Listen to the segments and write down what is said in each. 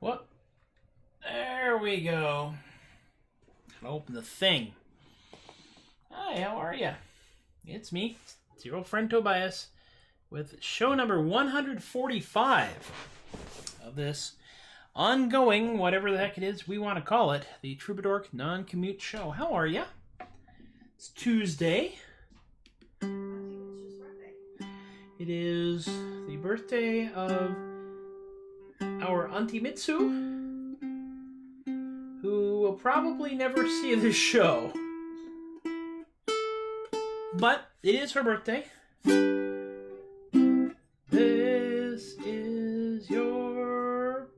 What? There we go. Gotta open the thing. Hi, how are ya? It's me, it's your old friend Tobias, with show number 145 of this ongoing, whatever the heck it is we want to call it, the Troubadork non-commute show. How are ya? It's Tuesday. It is the birthday of our Auntie Mitsu, who will probably never see this show. But it is her birthday. This is your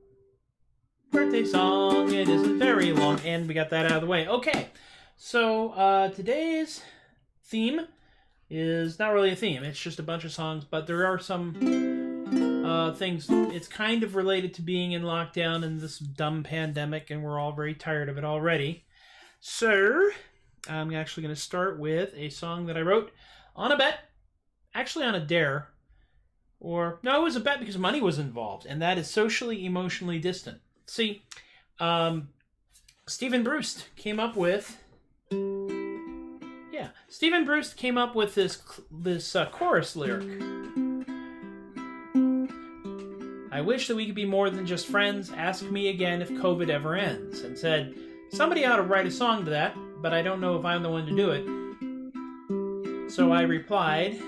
birthday song. It isn't very long, and we got that out of the way. Okay, so today's theme is not really a theme. It's just a bunch of songs, but there are some things. It's kind of related to being in lockdown and this dumb pandemic, and we're all very tired of it already. So I'm actually going to start with a song that I wrote on a bet, actually on a dare, or no, it was a bet because money was involved, and that is Socially Emotionally Distant. See, Stephen Bruce came up with this chorus lyric. I wish that we could be more than just friends. Ask me again if COVID ever ends. And said, somebody ought to write a song to that, but I don't know if I'm the one to do it. So I replied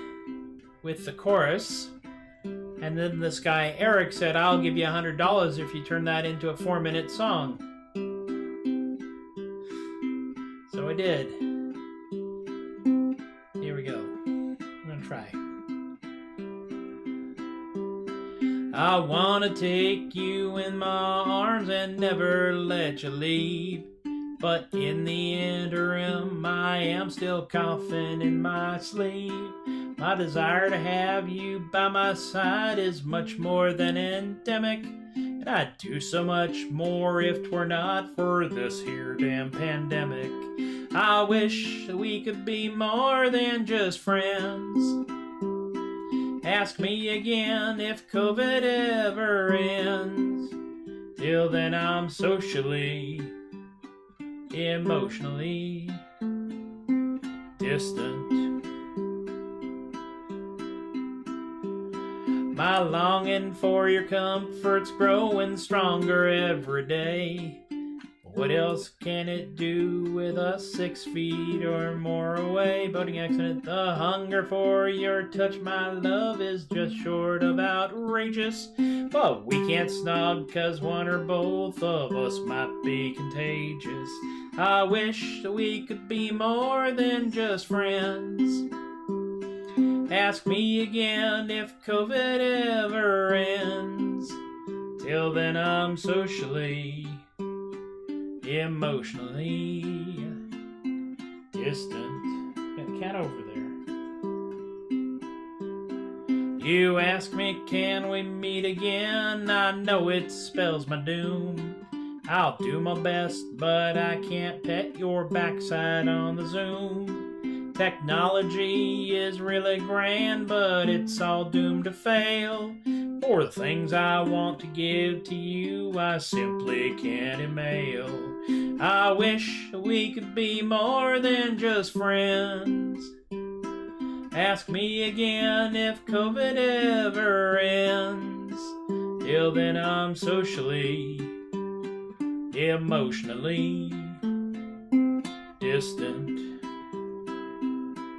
with the chorus, and then this guy Eric said, I'll give you $100 if you turn that into a 4-minute song. So I did. Here we go. I'm gonna try. I wanna take you in my arms and never let you leave. But in the interim, I am still coughing in my sleeve. My desire to have you by my side is much more than endemic. And I'd do so much more if 'twere not for this here damn pandemic. I wish that we could be more than just friends. Ask me again if COVID ever ends. Till then I'm socially, emotionally distant. My longing for your comfort's growing stronger every day. What else can it do with us 6 feet or more away? Boating accident. The hunger for your touch, my love, is just short of outrageous. But we can't snog, 'cause one or both of us might be contagious. I wish that we could be more than just friends. Ask me again if COVID ever ends. Till then I'm socially, emotionally distant. Got a cat over there. You ask me, can we meet again? I know it spells my doom. I'll do my best, but I can't pet your backside on the Zoom. Technology is really grand, but it's all doomed to fail. For the things I want to give to you, I simply can't email. I wish we could be more than just friends. Ask me again if COVID ever ends. Till then I'm socially, emotionally distant.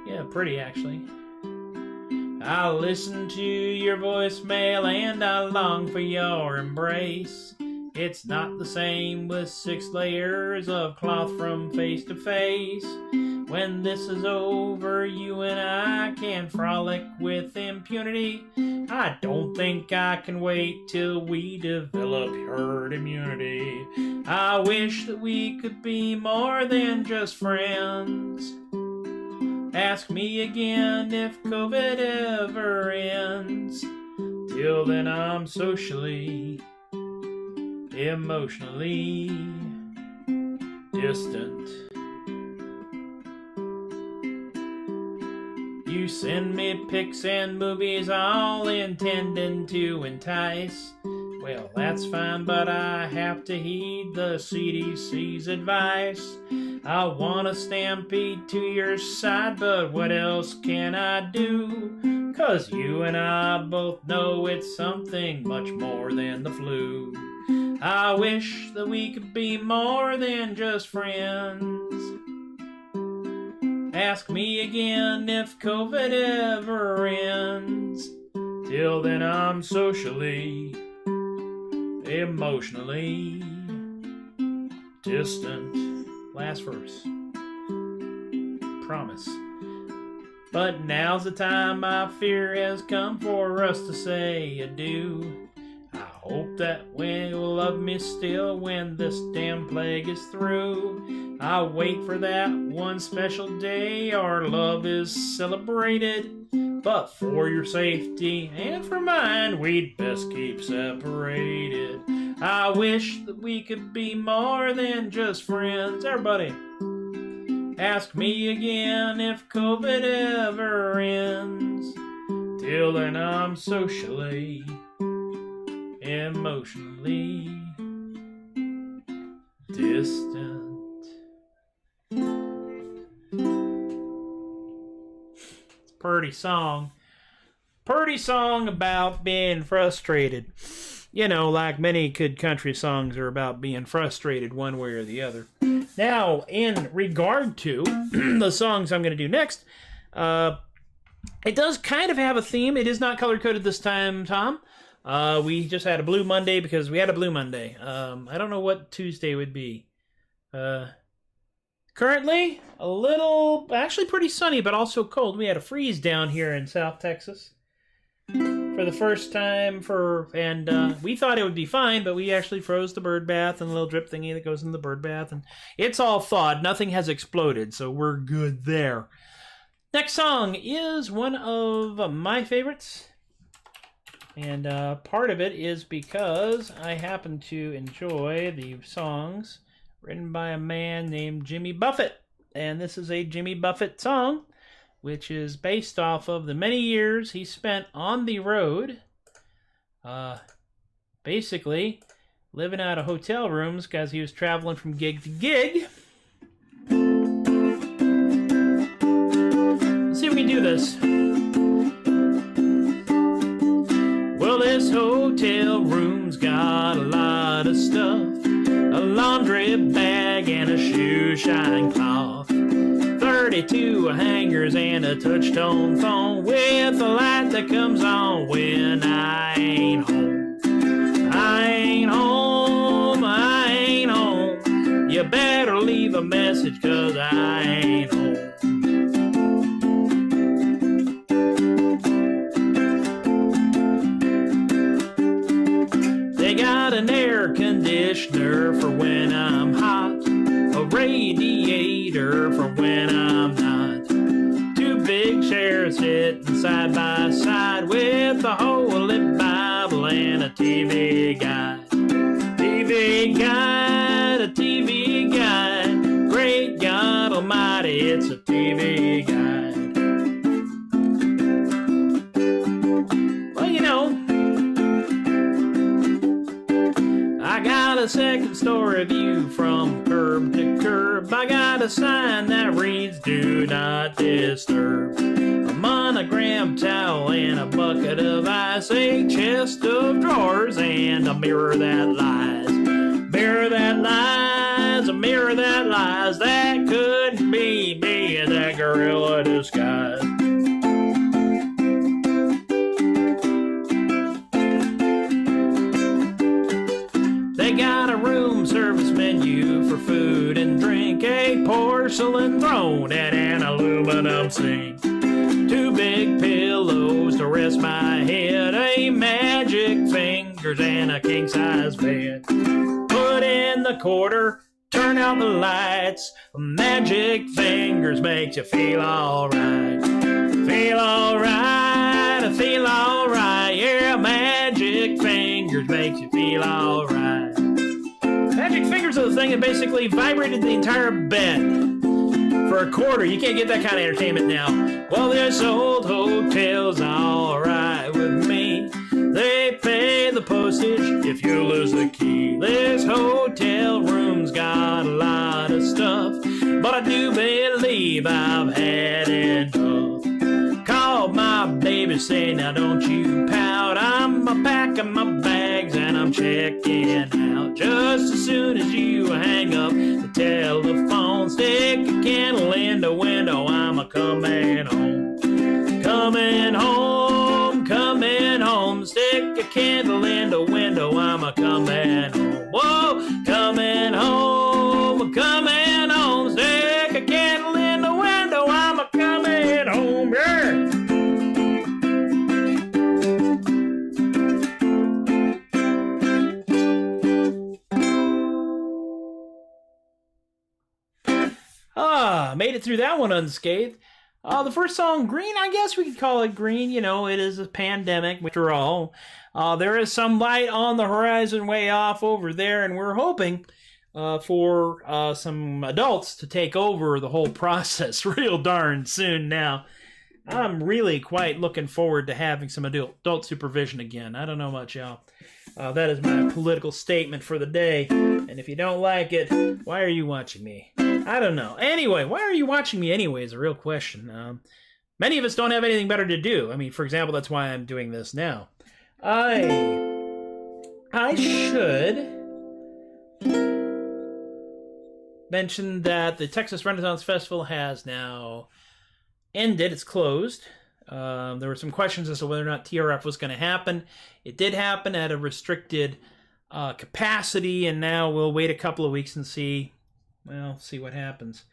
Yeah, pretty actually. I listen to your voicemail and I long for your embrace. It's not the same with 6 layers of cloth from face to face. When this is over, you and I can frolic with impunity. I don't think I can wait till we develop herd immunity. I wish that we could be more than just friends. Ask me again if COVID ever ends. Till then I'm socially, emotionally distant. You send me pics and movies all intending to entice. Well, that's fine, but I have to heed the CDC's advice. I want to stampede to your side, but what else can I do? 'Cause you and I both know it's something much more than the flu. I wish that we could be more than just friends. Ask me again if COVID ever ends. Till then I'm socially, emotionally distant. Last verse. Promise. But now's the time I fear has come for us to say adieu. I hope that when you'll love me still when this damn plague is through. I'll wait for that one special day our love is celebrated. But for your safety and for mine, we'd best keep separated. I wish that we could be more than just friends. Everybody, ask me again if COVID ever ends. Till then I'm socially, emotionally distant. It's a pretty song. Pretty song about being frustrated. You know, like many good country songs are about being frustrated one way or the other. Now, in regard to the songs I'm going to do next, it does kind of have a theme. It is not color-coded this time, Tom. We just had a Blue Monday because we had a Blue Monday. I don't know what Tuesday would be. Currently, a little, actually pretty sunny, but also cold. We had a freeze down here in South Texas for the first time and we thought it would be fine, but we actually froze the bird bath and the little drip thingy that goes in the bird bath, and it's all thawed. Nothing has exploded, so we're good there. Next song is one of my favorites, and part of it is because I happen to enjoy the songs written by a man named Jimmy Buffett, and this is a Jimmy Buffett song, which is based off of the many years he spent on the road, basically living out of hotel rooms because he was traveling from gig to gig. Let's see if we can do this. Well, this hotel room's got a lot of stuff. a laundry bag, and a shoe shine cloth. 32 hangers and a touch-tone phone with a light that comes on when I ain't home. I ain't home, I ain't home. You better leave a message, 'cause I ain't home. They got an air conditioner for when I'm hot, a radiator for when I'm not. Two big chairs sitting side by side with a Holy Bible and a TV guide. TV guide, a TV guide. Great God Almighty, it's a TV guide. Well, you know, I got a second story view from curb to curb. I got a sign that reads, "Do not disturb." A monogram towel and a bucket of ice, a chest of drawers and a mirror that lies. Mirror that lies, a mirror that lies. That couldn't be me in that gorilla disguise. They got a room service menu for food and drink, a porcelain throne and an aluminum sink. Two big pillows to rest my head, a magic fingers and a king-size bed. Put in the quarter, turn out the lights. Magic fingers makes you feel alright. Feel alright, feel alright. Yeah, magic fingers makes you feel alright. Magic fingers are the thing that basically vibrated the entire bed. For a quarter, you can't get that kind of entertainment now. Well, this old hotel's alright with me. They pay the postage if you lose the key. This hotel room's got a lot of stuff, but I do believe I've had enough. Called my baby, say, now don't you pout. I'm a-packing my bags and I'm checking out. Just as soon as you hang up the telephone, stick a candle in the window, I'm a-coming home. Coming home, coming home. Stick a candle in the window, I'm a-coming home. Whoa, coming home, coming home. Stick a candle in the window, I'm a-coming home. Yeah. Made it through that one unscathed. The first song, Green, I guess we could call it green. You know, it is a pandemic, after all. There is some light on the horizon way off over there, and we're hoping for some adults to take over the whole process real darn soon now. I'm really quite looking forward to having some adult supervision again. I don't know about y'all. That is my political statement for the day. And if you don't like it, why are you watching me? I don't know. Anyway, why are you watching me anyway is a real question. Many of us don't have anything better to do. I mean, for example, that's why I'm doing this now. I should mention that the Texas Renaissance Festival has now ended. It's closed. There were some questions as to whether or not TRF was going to happen. It did happen at a restricted capacity, and now we'll wait a couple of weeks and see what happens.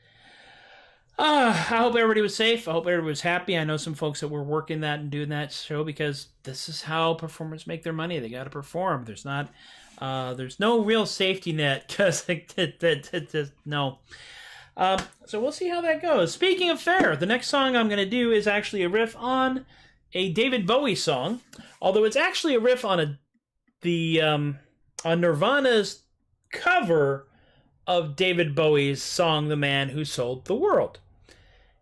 I hope everybody was safe. I hope everybody was happy. I know some folks that were working that and doing that show because this is how performers make their money. They got to perform. There's no real safety net because no. So we'll see how that goes. Speaking of fair, the next song I'm going to do is actually a riff on a David Bowie song, although it's actually a riff on on Nirvana's cover of David Bowie's song, The Man Who Sold the World.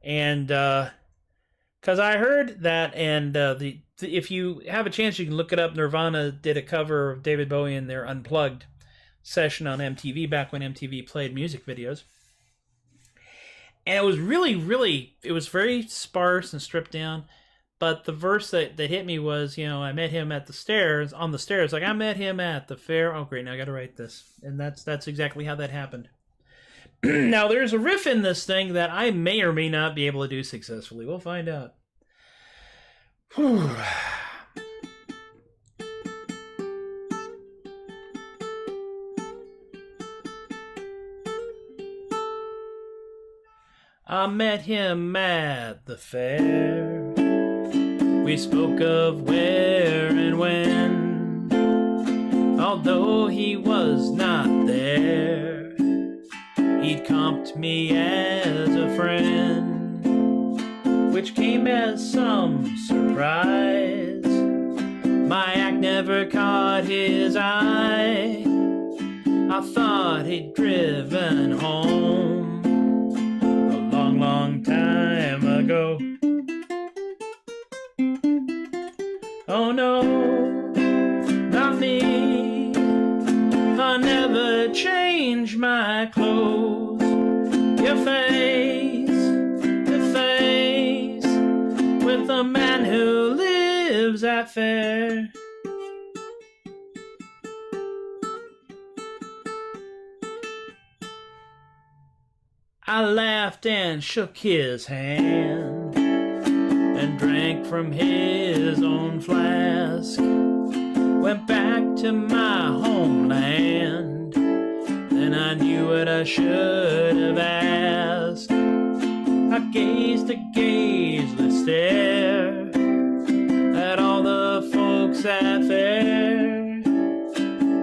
And because I heard that, and if you have a chance, you can look it up. Nirvana did a cover of David Bowie in their Unplugged session on MTV, back when MTV played music videos. And it was really, really, it was very sparse and stripped down. But the verse that hit me was, I met him at the stairs, on the stairs. Like, I met him at the fair. Oh, great, now I got to write this. And that's exactly how that happened. Now, there's a riff in this thing that I may or may not be able to do successfully. We'll find out. Whew. I met him at the fair. We spoke of where and when. Although he was not there, he'd comped me as a friend, which came as some surprise. My act never caught his eye. I thought he'd driven home long time ago. Oh no, not me. I never change my clothes. Your face to face with a man who lives at fair. I laughed and shook his hand and drank from his own flask. Went back to my homeland, and I knew what I should have asked. I gazed a gazeless stare at all the folks at fair.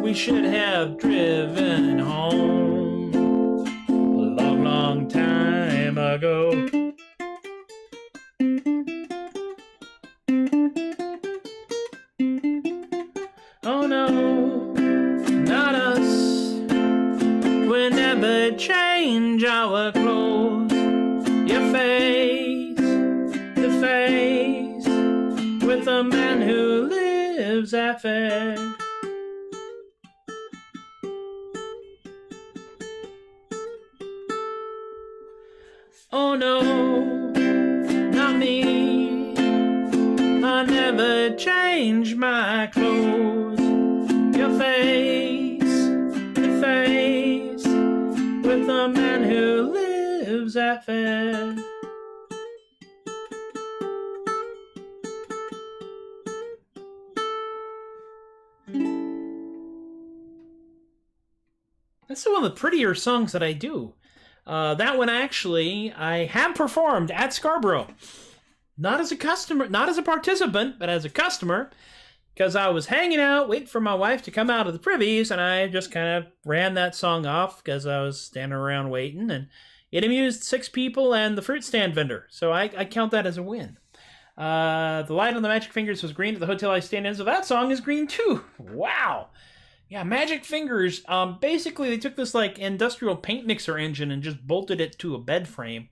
We should have driven home long time ago. Oh no, not us. We never change our clothes. Your face to face with a man who lives at fair. Oh no, not me. I never change my clothes. Your face to face with a man who lives at fair. That's one of the prettier songs that I do. That one actually, I have performed at Scarborough. Not as a customer, not as a participant, but as a customer. Because I was hanging out, waiting for my wife to come out of the privies, and I just kind of ran that song off because I was standing around waiting. And it amused 6 people and the fruit stand vendor. So I count that as a win. The light on the Magic Fingers was green at the hotel I stand in, so that song is green too. Wow. Yeah, Magic Fingers, basically they took this like industrial paint mixer engine and just bolted it to a bed frame.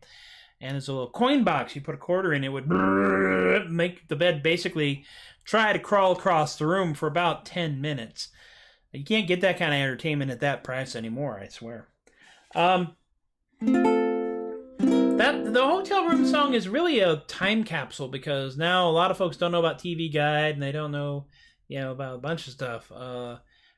And it's a little coin box. You put a quarter in, it would make the bed basically try to crawl across the room for about 10 minutes. You can't get that kind of entertainment at that price anymore, I swear. The hotel room song is really a time capsule because now a lot of folks don't know about TV Guide and they don't know, about a bunch of stuff.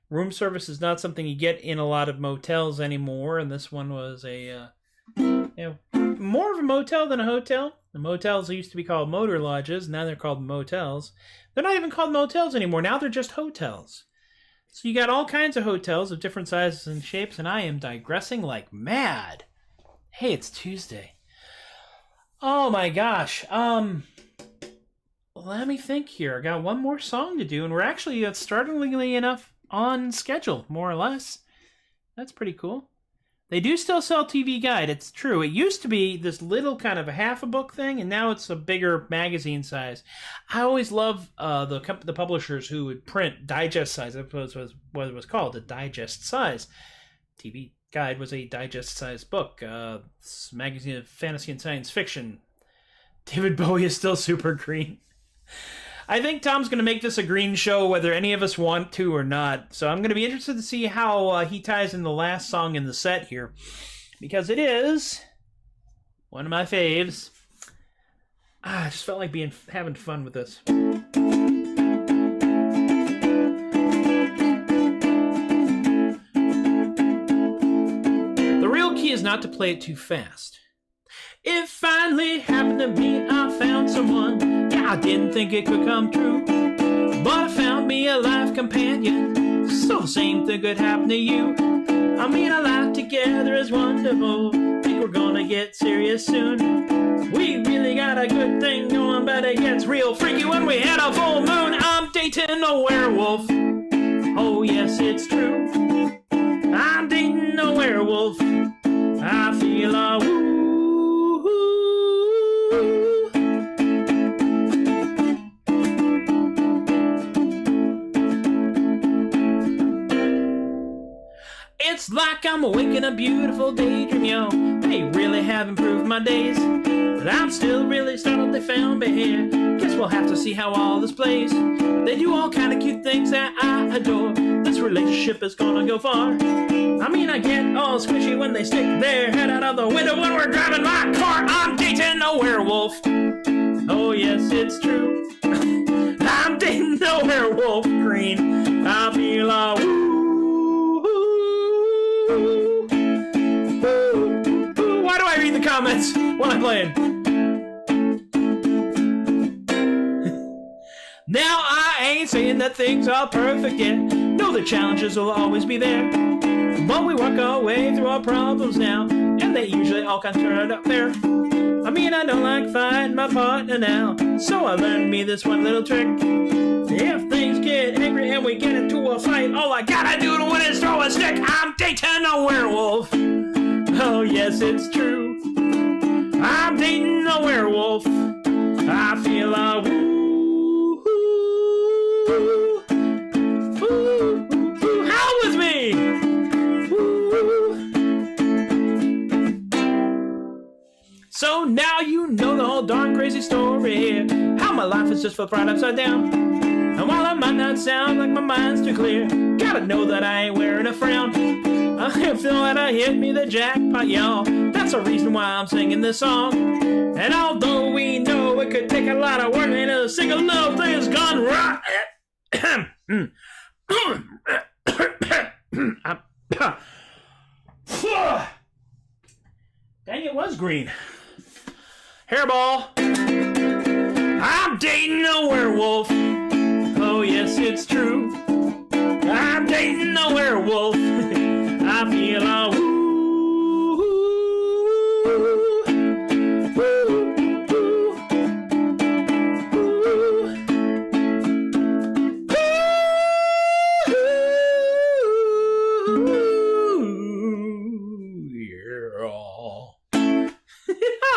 Room service is not something you get in a lot of motels anymore, and this one was a, more of a motel than a hotel. The motels used to be called motor lodges, now they're called motels. They're not even called motels anymore, now they're just hotels. So you got all kinds of hotels of different sizes and shapes, and I am digressing like mad. Hey, it's Tuesday. Oh my gosh, let me think here. I got one more song to do, and we're actually, startlingly enough, on schedule, more or less. That's pretty cool. They do still sell TV Guide, it's true. It used to be this little kind of a half a book thing, and now it's a bigger magazine size. I always love the publishers who would print digest size. That was what it was called, a digest size. TV Guide was a digest size book. Magazine of fantasy and science fiction. David Bowie is still super green. I think Tom's going to make this a green show whether any of us want to or not. So I'm going to be interested to see how he ties in the last song in the set here. Because it is one of my faves. I just felt like having fun with this. The real key is not to play it too fast. It finally happened to me, I found someone. Yeah, I didn't think it could come true, but I found me a life companion. So the same thing could happen to you. I mean, our life together is wonderful. Think we're gonna get serious soon. We really got a good thing going, but it gets real freaky when we hit a full moon. I'm dating a werewolf. Oh yes, it's true. I'm dating a werewolf. I feel a woo. It's like I'm awake in a beautiful daydream, yo. They really have improved my days, but I'm still really startled they found me here. Guess we'll have to see how all this plays. They do all kind of cute things that I adore. This relationship is gonna go far. I mean, I get all squishy when they stick their head out of the window when we're driving my car. I'm dating a werewolf. Oh yes, it's true. I'm dating a werewolf. Green. I feel a woo. Why do I read the comments while I'm playing? Now I ain't saying that things are perfect yet. No, the challenges will always be there, but we work our way through our problems now, and they usually all can turn up there. I mean, I don't like fighting my partner now, so I learned me this one little trick. If things get angry and we get into a fight, all I gotta do to win is throw a stick. I'm dating a werewolf. Oh yes, it's true. I'm dating a werewolf. I feel a woo. Howl with me. Woo. So now you know the whole darn crazy story here. How my life is just flipped right upside down. And while I might not sound like my mind's too clear, gotta know that I ain't wearing a frown. I feel that I hit me the jackpot, y'all. That's the reason why I'm singing this song. And although we know it could take a lot of work, ain't a single little thing has gone right. Dang, it was green. Hairball. I'm dating a werewolf. Oh yes, it's true. I'm dating a werewolf. I feel a woo.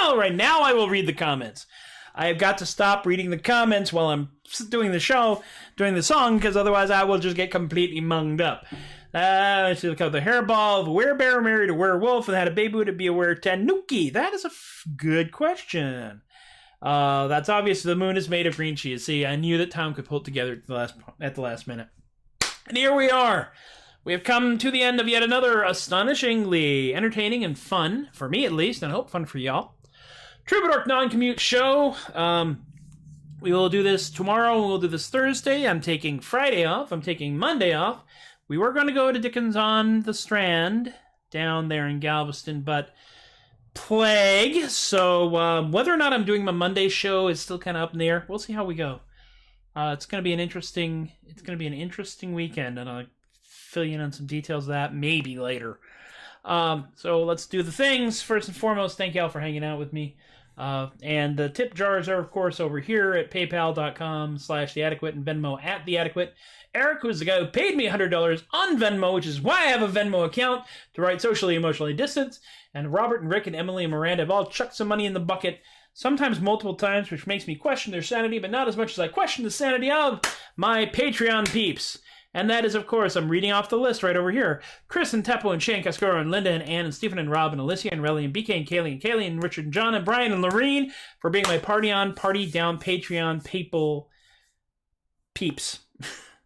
All right, now I will read the comments. I have got to stop reading the comments while I'm doing the show, doing the song, because otherwise I will just get completely munged up. Let's look at the hairball of a werebear married a werewolf and had a baby. Would it be a were-tanuki? That is a good question. That's obvious. The moon is made of green cheese. See, I knew that Tom could pull it together at the last minute. And here we are. We have come to the end of yet another astonishingly entertaining and fun, for me at least, and I hope fun for y'all, Troubadork non-commute show. We will do this tomorrow. We'll do this Thursday. I'm taking Friday off. I'm taking Monday off. We were going to go to Dickens on the Strand down there in Galveston, but plague. So whether or not I'm doing my Monday show is still kind of up in the air. We'll see how we go. It's going to be an interesting weekend, and I'll fill you in on some details of that maybe later. So let's do the things. First and foremost, thank y'all for hanging out with me. And the tip jars are, of course, over here at paypal.com/theadequate and Venmo at theadequate. Eric, who's the guy who paid me $100 on Venmo, which is why I have a Venmo account to write socially, emotionally distanced. And Robert and Rick and Emily and Miranda have all chucked some money in the bucket, sometimes multiple times, which makes me question their sanity, but not as much as I question the sanity of my Patreon peeps. And that is, of course, I'm reading off the list right over here. Chris and Teppo and Shane, Cascoro and Linda and Ann and Stephen and Rob and Alicia and Relly and BK and Kaylee and Richard and John and Brian and Lorene for being my party down Patreon people peeps.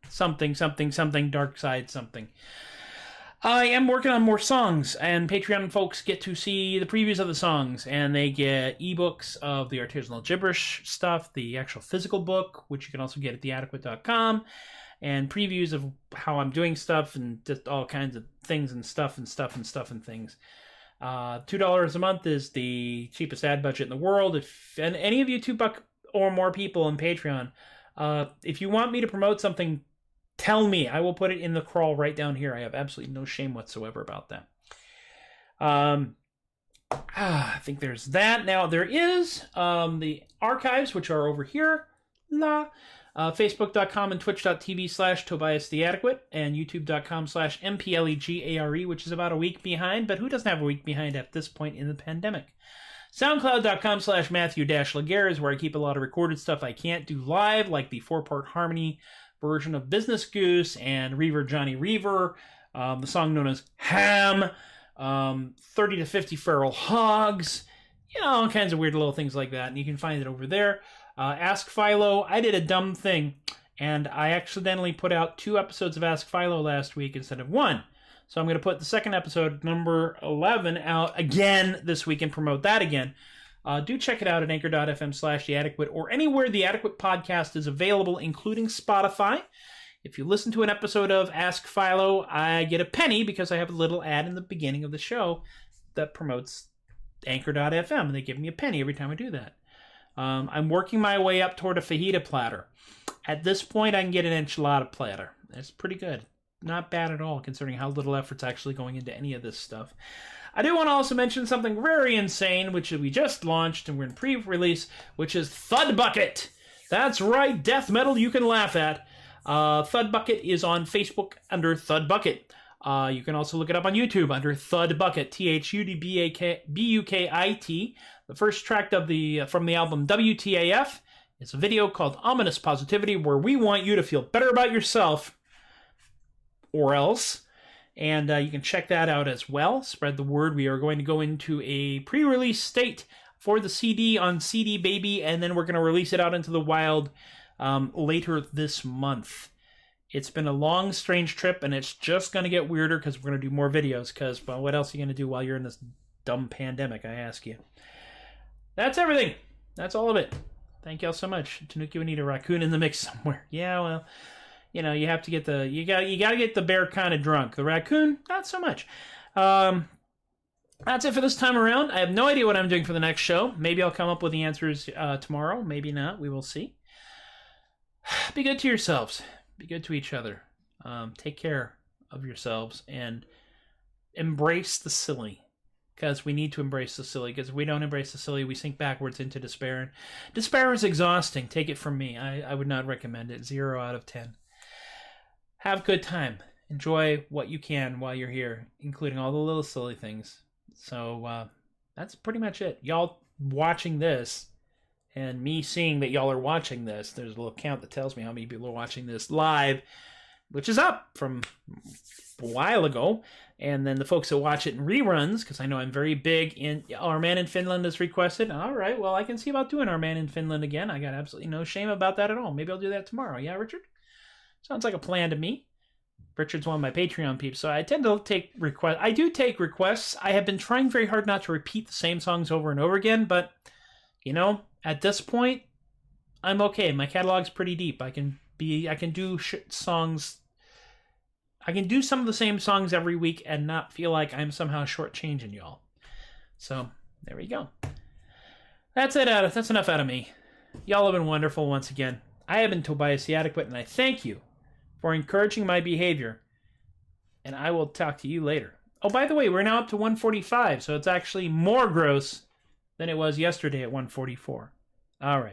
something, dark side something. I am working on more songs, and Patreon folks get to see the previews of the songs, and they get ebooks of the artisanal gibberish stuff, the actual physical book, which you can also get at theadequate.com, and previews of how I'm doing stuff, and just all kinds of things and stuff and things. $2 a month is the cheapest ad budget in the world. And any of you $2 or more people on Patreon, if you want me to promote something, tell me. I will put it in the crawl right down here. I have absolutely no shame whatsoever about that. I think there's that. Now, there is the archives, which are over here. Facebook.com and Twitch.tv/TobiasTheAdequate, and YouTube.com/MPLEGARE, which is about a week behind, but who doesn't have a week behind at this point in the pandemic? SoundCloud.com/Matthew-Laguerre is where I keep a lot of recorded stuff I can't do live, like the 4-part harmony version of Business Goose and Reaver Johnny Reaver, the song known as Ham, 30 to 50 Feral Hogs, all kinds of weird little things like that, and you can find it over there. Ask Philo. I did a dumb thing, and I accidentally put out 2 episodes of Ask Philo last week instead of 1. So I'm going to put the second episode, number 11, out again this week and promote that again. Do check it out at anchor.fm/theadequate or anywhere the Adequate podcast is available, including Spotify. If you listen to an episode of Ask Philo, I get a penny because I have a little ad in the beginning of the show that promotes anchor.fm, and they give me a penny every time I do that. I'm working my way up toward a fajita platter. At this point, I can get an enchilada platter. It's pretty good. Not bad at all, considering how little effort's actually going into any of this stuff. I do want to also mention something very insane, which we just launched, and we're in pre-release, which is Thud Bucket. That's right, death metal you can laugh at. Thud Bucket is on Facebook under Thud Bucket. You can also look it up on YouTube under Thud Bucket, THUDBUKIT. The first track of from the album WTAF is a video called Ominous Positivity, where we want you to feel better about yourself, or else. And you can check that out as well. Spread the word. We are going to go into a pre-release state for the CD on CD Baby, and then we're going to release it out into the wild later this month. It's been a long, strange trip, and it's just going to get weirder because we're going to do more videos, because, well, what else are you going to do while you're in this dumb pandemic, I ask you? That's everything. That's all of it. Thank y'all so much. Tanuki, we need a raccoon in the mix somewhere. Yeah, well, you have to get you got to get the bear kind of drunk. The raccoon, not so much. That's it for this time around. I have no idea what I'm doing for the next show. Maybe I'll come up with the answers tomorrow. Maybe not. We will see. Be good to yourselves. Be good to each other. Take care of yourselves and embrace the silly. Because we need to embrace the silly. Because if we don't embrace the silly, we sink backwards into despair. And despair is exhausting. Take it from me. I would not recommend it. 0 out of 10. Have a good time. Enjoy what you can while you're here, including all the little silly things. So that's pretty much it. Y'all watching this, and me seeing that y'all are watching this, there's a little count that tells me how many people are watching this live, which is up from a while ago. And then the folks that watch it in reruns, because I know I'm very big in Our Man in Finland has requested. All right, well, I can see about doing Our Man in Finland again. I got absolutely no shame about that at all. Maybe I'll do that tomorrow. Yeah, Richard? Sounds like a plan to me. Richard's one of my Patreon peeps, so I tend to take requests. I do take requests. I have been trying very hard not to repeat the same songs over and over again, but, at this point, I'm okay. My catalog's pretty deep. I can do songs. I can do some of the same songs every week and not feel like I'm somehow shortchanging y'all. So, there we go. That's it. That's enough out of me. Y'all have been wonderful once again. I have been Tobias the Adequate, and I thank you for encouraging my behavior. And I will talk to you later. Oh, by the way, we're now up to 145, so it's actually more gross than it was yesterday at 144. All right.